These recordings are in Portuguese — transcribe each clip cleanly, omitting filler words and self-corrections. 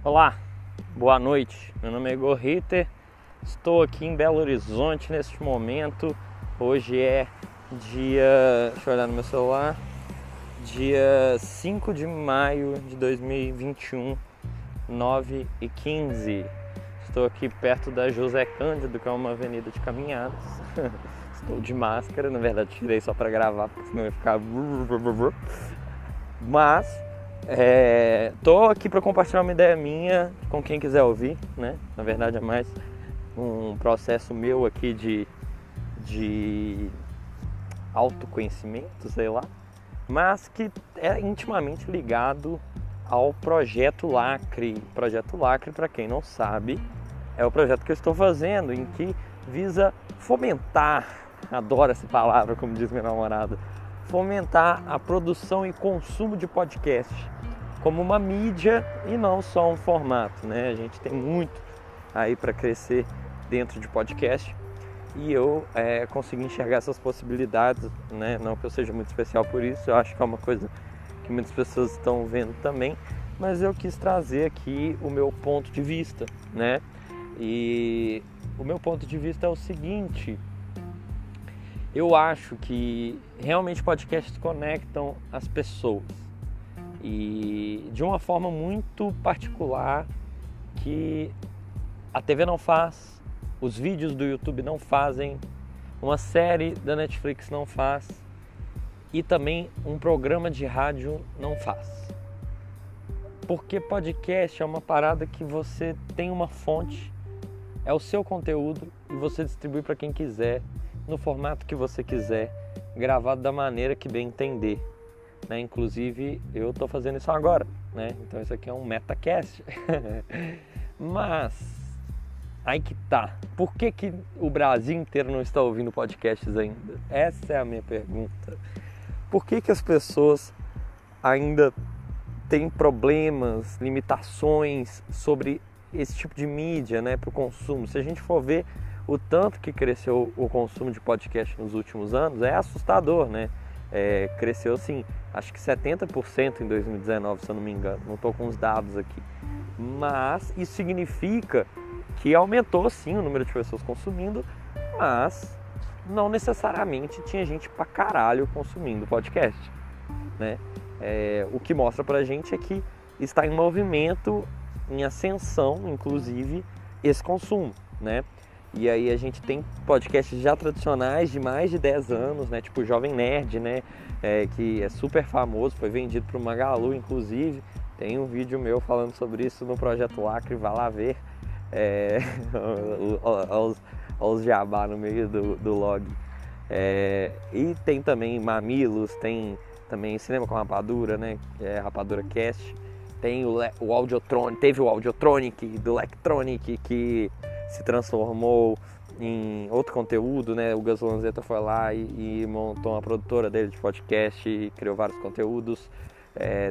Olá, boa noite. Meu nome é Igor Ritter. Estou aqui em Belo Horizonte neste momento. Hoje é deixa eu olhar no meu celular, dia 5 de maio de 2021, 9h15. Estou aqui perto da José Cândido, que é uma avenida de caminhadas. Estou de máscara, na verdade tirei só para gravar, porque senão ia ficar... Mas tô aqui para compartilhar uma ideia minha com quem quiser ouvir, né? Na verdade é mais um processo meu aqui de autoconhecimento, sei lá, mas que é intimamente ligado ao Projeto Lacre. Projeto Lacre, para quem não sabe, é o projeto que eu estou fazendo, em que visa fomentar, adoro essa palavra, como diz minha namorada, fomentar a produção e consumo de podcast como uma mídia e não só um formato, né? A gente tem muito aí para crescer dentro de podcast e eu consegui enxergar essas possibilidades, né? Não que eu seja muito especial por isso, eu acho que é uma coisa que muitas pessoas estão vendo também, mas eu quis trazer aqui o meu ponto de vista, né? E o meu ponto de vista é o seguinte: eu acho que realmente podcasts conectam as pessoas e de uma forma muito particular que a TV não faz, os vídeos do YouTube não fazem, uma série da Netflix não faz e também um programa de rádio não faz. Porque podcast é uma parada que você tem uma fonte, é o seu conteúdo e você distribui para quem quiser, no formato que você quiser, gravado da maneira que bem entender, né? Inclusive eu estou fazendo isso agora, né? Então isso aqui é um metacast. Mas aí que tá, por que o Brasil inteiro não está ouvindo podcasts ainda? Essa é a minha pergunta. Por que as pessoas ainda têm problemas, limitações sobre esse tipo de mídia, né, para o consumo? Se a gente for ver o tanto que cresceu o consumo de podcast nos últimos anos, é assustador, né? Cresceu assim, acho que 70% em 2019, se eu não me engano. Não estou com os dados aqui. Mas isso significa que aumentou sim o número de pessoas consumindo, mas não necessariamente tinha gente pra caralho consumindo podcast, né? O que mostra pra gente é que está em movimento, em ascensão, inclusive, esse consumo, né? E aí a gente tem podcasts já tradicionais de mais de 10 anos, né? Tipo o Jovem Nerd, né? Que é super famoso, foi vendido para o Magalu, inclusive. Tem um vídeo meu falando sobre isso no Projeto Lacre, vai lá ver. Os jabá no meio do log. E tem também Mamilos, tem também Cinema com Rapadura, né? Que é Rapadura Cast. Tem o Audiotronic, teve o Audiotronic do Lectronic, que se transformou em outro conteúdo, né? O Gus Lanzetta foi lá e montou uma produtora dele de podcast e criou vários conteúdos.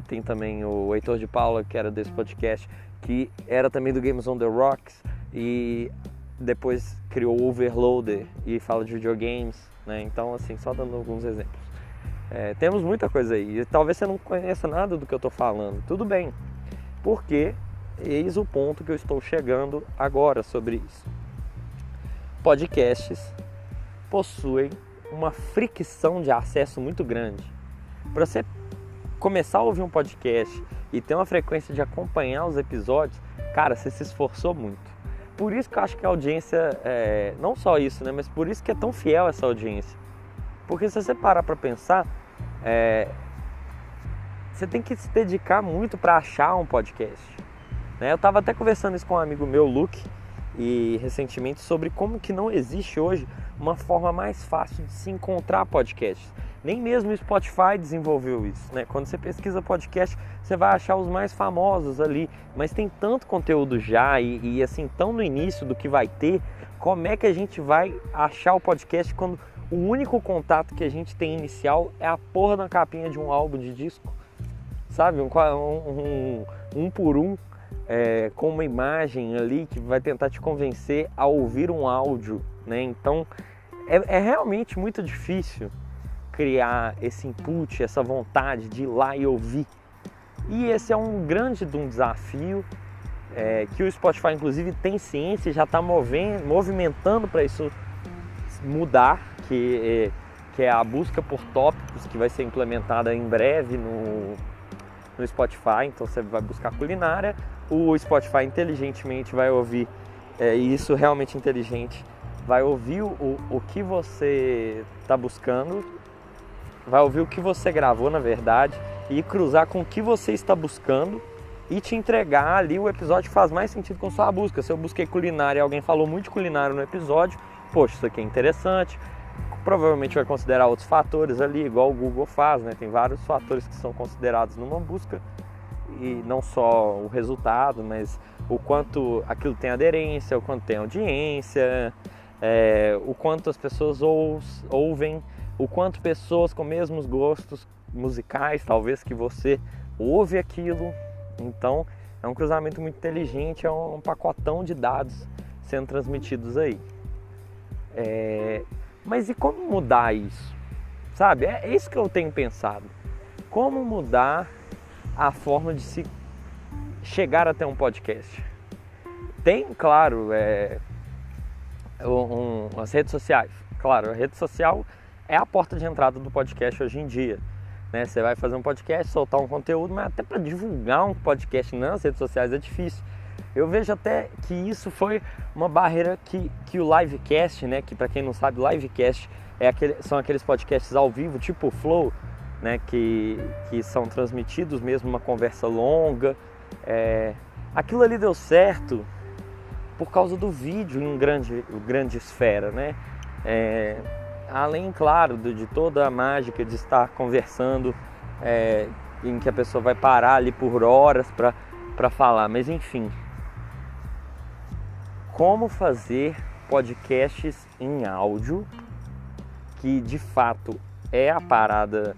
Tem também o Heitor de Paula, que era desse podcast, que era também do Games on the Rocks e depois criou o Overloader e fala de videogames, né? Então, assim, só dando alguns exemplos. Temos muita coisa aí. Talvez você não conheça nada do que eu estou falando. Tudo bem, porque eis o ponto que eu estou chegando agora sobre isso. Podcasts possuem uma fricção de acesso muito grande. Para você começar a ouvir um podcast e ter uma frequência de acompanhar os episódios, cara, você se esforçou muito. Por isso que eu acho que a audiência, não só isso, né, mas por isso que é tão fiel essa audiência. Porque se você parar para pensar, você tem que se dedicar muito para achar um podcast, né? Eu estava até conversando isso com um amigo meu, Luke, e recentemente sobre como que não existe hoje uma forma mais fácil de se encontrar podcasts. Nem mesmo o Spotify desenvolveu isso, né? Quando você pesquisa podcast, você vai achar os mais famosos ali, mas tem tanto conteúdo já e assim, tão no início do que vai ter, como é que a gente vai achar o podcast quando o único contato que a gente tem inicial é a porra da capinha de um álbum de disco, sabe? Um por um, com uma imagem ali que vai tentar te convencer a ouvir um áudio, né? Então, é realmente muito difícil criar esse input, essa vontade de ir lá e ouvir. E esse é um grande desafio que o Spotify inclusive tem ciência e já está movimentando para isso mudar, que é a busca por tópicos, que vai ser implementada em breve no Spotify. Então você vai buscar culinária, o Spotify inteligentemente vai ouvir, e isso realmente inteligente, vai ouvir o que você está buscando, vai ouvir o que você gravou na verdade e cruzar com o que você está buscando e te entregar ali o episódio que faz mais sentido com sua busca. Se eu busquei culinária e alguém falou muito de culinária no episódio, poxa, isso aqui é interessante, provavelmente vai considerar outros fatores ali, igual o Google faz, né? Tem vários fatores que são considerados numa busca, e não só o resultado, mas o quanto aquilo tem aderência, o quanto tem audiência, o quanto as pessoas ouvem, o quanto pessoas com mesmos gostos musicais, talvez, que você ouve aquilo. Então é um cruzamento muito inteligente, é um pacotão de dados sendo transmitidos aí. Mas e como mudar isso? Sabe, é isso que eu tenho pensado. Como mudar a forma de se chegar até um podcast? Tem, claro, as redes sociais. Claro, a rede social é a porta de entrada do podcast hoje em dia, né? Você vai fazer um podcast, soltar um conteúdo, mas até para divulgar um podcast nas redes sociais é difícil. Eu vejo até que isso foi uma barreira que o livecast, né? Que para quem não sabe, livecast são aqueles podcasts ao vivo, tipo o Flow, né? Que são transmitidos mesmo, uma conversa longa. Aquilo ali deu certo por causa do vídeo em grande esfera, né? Além, claro, de toda a mágica de estar conversando, em que a pessoa vai parar ali por horas para falar, mas enfim. Como fazer podcasts em áudio, que de fato é a parada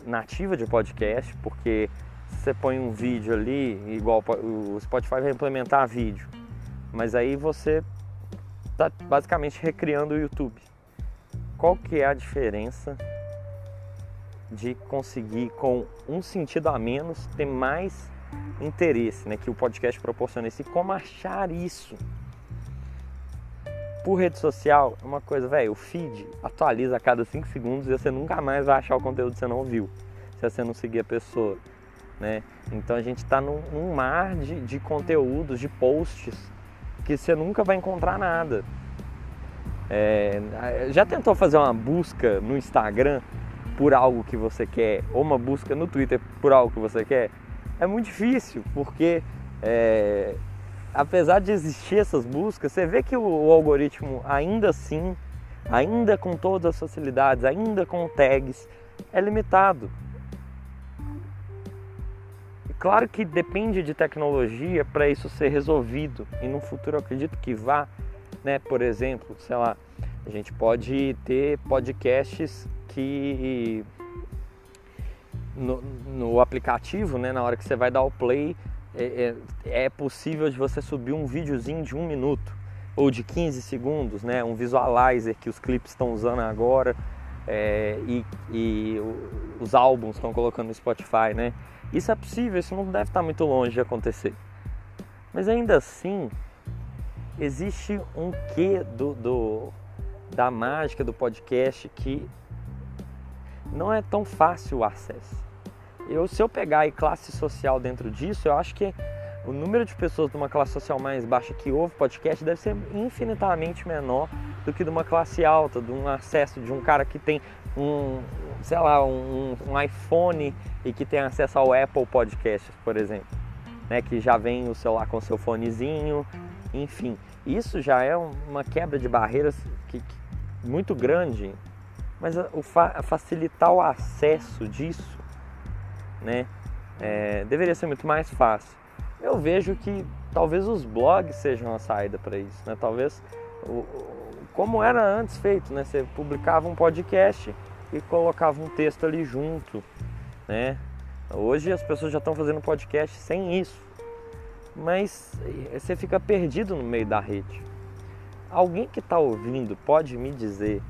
nativa de podcast, porque se você põe um vídeo ali, igual o Spotify vai implementar vídeo, mas aí você está basicamente recriando o YouTube. Qual que é a diferença de conseguir, com um sentido a menos, ter mais interesse, né, que o podcast proporciona isso? E como achar isso? Por rede social, é uma coisa, o feed atualiza a cada 5 segundos e você nunca mais vai achar o conteúdo que você não ouviu, se você não seguir a pessoa, né? Então a gente está num mar de conteúdos, de posts, que você nunca vai encontrar nada. Já tentou fazer uma busca no Instagram por algo que você quer, ou uma busca no Twitter por algo que você quer? É muito difícil, porque apesar de existir essas buscas, você vê que o algoritmo ainda assim, ainda com todas as facilidades, ainda com tags, é limitado. E claro que depende de tecnologia para isso ser resolvido, e no futuro eu acredito que vá, né? Por exemplo, sei lá, a gente pode ter podcasts que no aplicativo, né, na hora que você vai dar o play, é possível de você subir um videozinho de 1 minuto ou de 15 segundos, né, um visualizer que os clipes estão usando agora, e os álbuns estão colocando no Spotify, né? Isso é possível, isso não deve estar muito longe de acontecer. Mas ainda assim, existe um quê da mágica do podcast que não é tão fácil o acesso. Se eu pegar aí classe social dentro disso, eu acho que o número de pessoas de uma classe social mais baixa que ouve podcast deve ser infinitamente menor do que de uma classe alta, de um acesso de um cara que tem um iPhone e que tem acesso ao Apple Podcasts, por exemplo, né, que já vem o celular com seu fonezinho, enfim. Isso já é uma quebra de barreiras muito grande, mas facilitar o acesso disso, né, deveria ser muito mais fácil. Eu vejo que talvez os blogs sejam a saída para isso, né? Talvez como era antes feito, né? Você publicava um podcast e colocava um texto ali junto, né? Hoje as pessoas já estão fazendo podcast sem isso, mas você fica perdido no meio da rede. Alguém que está ouvindo pode me dizer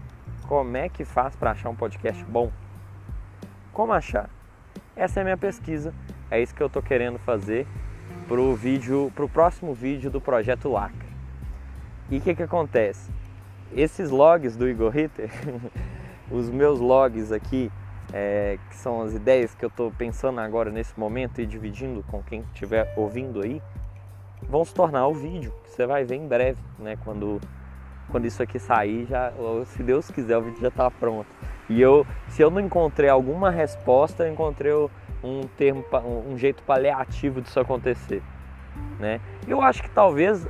como é que faz para achar um podcast bom? Como achar? Essa é a minha pesquisa, é isso que eu estou querendo fazer pro próximo vídeo do Projeto Lacre. E o que acontece? Esses logs do Igor Ritter, os meus logs aqui, que são as ideias que eu estou pensando agora nesse momento e dividindo com quem estiver ouvindo aí, vão se tornar o vídeo que você vai ver em breve, né? Quando isso aqui sair, se Deus quiser, o vídeo já está pronto. E se eu não encontrei alguma resposta, eu encontrei um jeito paliativo disso acontecer, né? Eu acho que talvez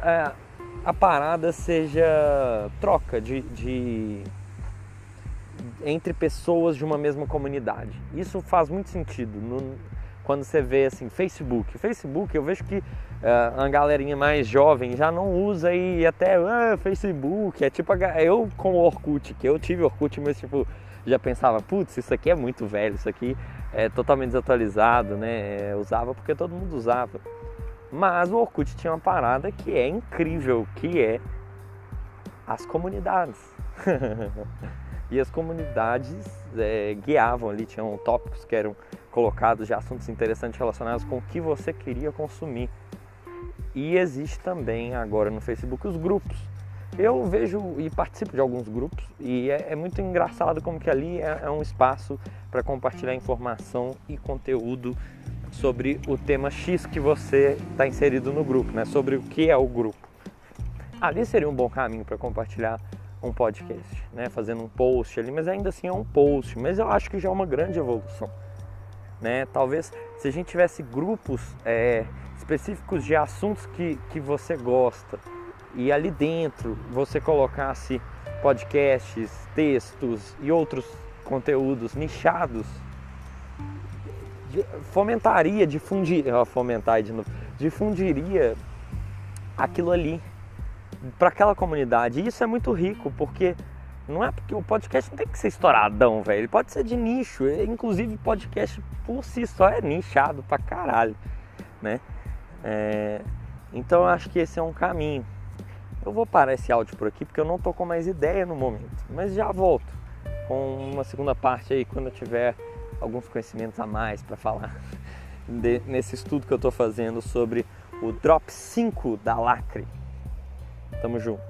a parada seja troca entre pessoas de uma mesma comunidade. Isso faz muito sentido quando você vê assim, Facebook, eu vejo que a galerinha mais jovem já não usa e até Facebook, é tipo eu com o Orkut, que eu tive Orkut, mas tipo, já pensava, putz, isso aqui é muito velho, isso aqui é totalmente desatualizado, né? Usava porque todo mundo usava. Mas o Orkut tinha uma parada que é incrível, que é as comunidades. E as comunidades guiavam ali, tinham tópicos que eram colocados de assuntos interessantes relacionados com o que você queria consumir. E existe também agora no Facebook os grupos. Eu vejo e participo de alguns grupos e é muito engraçado como que ali é um espaço para compartilhar informação e conteúdo sobre o tema X que você está inserido no grupo, né? Sobre o que é o grupo. Ali seria um bom caminho para compartilhar um podcast, né? Fazendo um post ali, mas ainda assim é um post, mas eu acho que já é uma grande evolução, né? Talvez se a gente tivesse grupos específicos de assuntos que você gosta e ali dentro você colocasse podcasts, textos e outros conteúdos nichados, difundiria aquilo ali para aquela comunidade. E isso é muito rico, porque não é porque o podcast não tem que ser estouradão, velho. Ele pode ser de nicho. Inclusive, podcast por si só é nichado pra caralho, né? Então, eu acho que esse é um caminho. Eu vou parar esse áudio por aqui, porque eu não tô com mais ideia no momento. Mas já volto com uma segunda parte aí, quando eu tiver alguns conhecimentos a mais para falar nesse estudo que eu tô fazendo sobre o Drop 5 da Lacre. Tamo junto.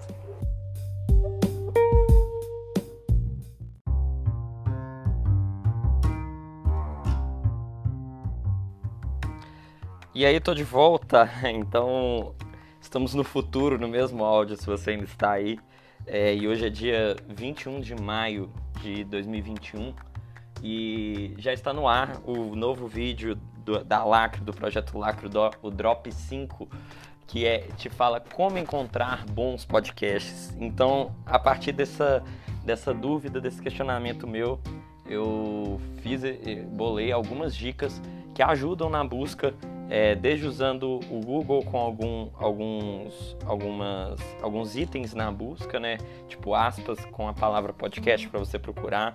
E aí, tô de volta. Então, estamos no futuro, no mesmo áudio, se você ainda está aí. E hoje é dia 21 de maio de 2021 e já está no ar o novo vídeo da Lacre, do Projeto Lacre, o Drop 5, que te fala como encontrar bons podcasts. Então, a partir dessa dúvida, desse questionamento meu, eu bolei algumas dicas que ajudam na busca, desde usando o Google com alguns itens na busca, né? Tipo aspas com a palavra podcast para você procurar.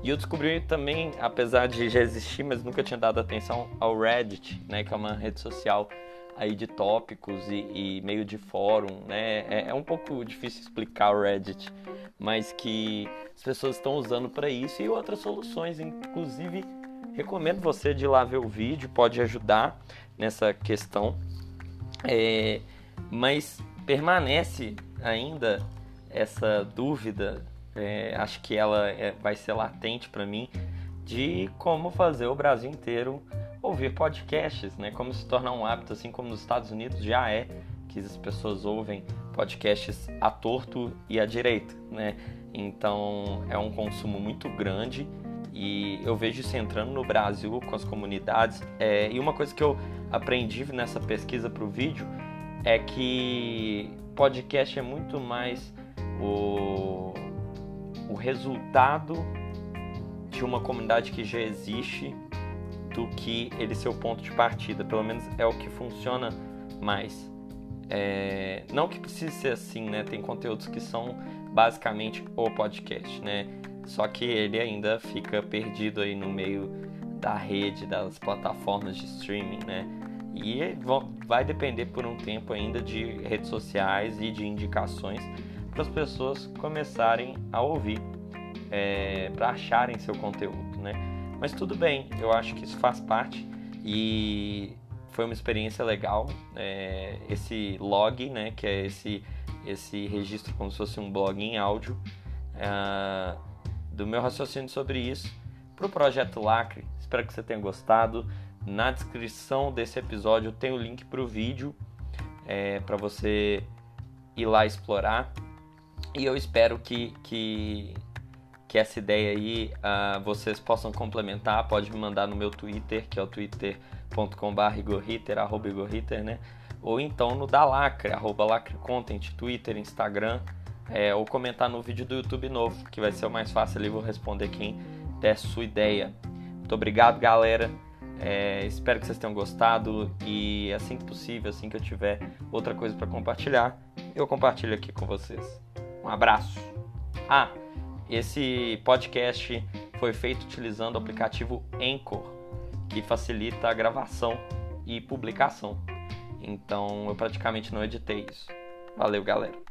E eu descobri também, apesar de já existir, mas nunca tinha dado atenção ao Reddit, né? Que é uma rede social aí de tópicos e meio de fórum, né? É um pouco difícil explicar o Reddit, mas que as pessoas estão usando para isso e outras soluções. Inclusive, recomendo você de ir lá ver o vídeo, pode ajudar nessa questão. Mas permanece ainda essa dúvida, acho que ela vai ser latente para mim, de como fazer o Brasil inteiro ouvir podcasts, né? Como se tornar um hábito, assim como nos Estados Unidos já que as pessoas ouvem podcasts à torto e à direita, né? Então é um consumo muito grande e eu vejo isso entrando no Brasil com as comunidades. E uma coisa que eu aprendi nessa pesquisa para o vídeo é que podcast é muito mais o resultado de uma comunidade que já existe do que ele ser o ponto de partida. Pelo menos é o que funciona mais. Não que precise ser assim, né? Tem conteúdos que são basicamente o podcast, né? Só que ele ainda fica perdido aí no meio da rede, das plataformas de streaming, né? E vai depender por um tempo ainda de redes sociais e de indicações para as pessoas começarem a ouvir, para acharem seu conteúdo, né? Mas tudo bem, eu acho que isso faz parte e foi uma experiência legal. Esse log, né, que é esse registro como se fosse um blog em áudio, do meu raciocínio sobre isso para o Projeto Lacre. Espero que você tenha gostado. Na descrição desse episódio tem o link para o vídeo para você ir lá explorar. E eu espero que essa ideia aí vocês possam complementar. Pode me mandar no meu Twitter, que é o twitter.com/igorritter, @igorritter, né? Ou então no da Lacre, @lacrecontent, Twitter, Instagram, ou comentar no vídeo do YouTube novo, que vai ser o mais fácil ali, vou responder quem der sua ideia. Muito obrigado, galera. Espero que vocês tenham gostado e assim que possível, assim que eu tiver outra coisa para compartilhar, eu compartilho aqui com vocês. Um abraço. Esse podcast foi feito utilizando o aplicativo Anchor, que facilita a gravação e publicação. Então eu praticamente não editei isso. Valeu, galera.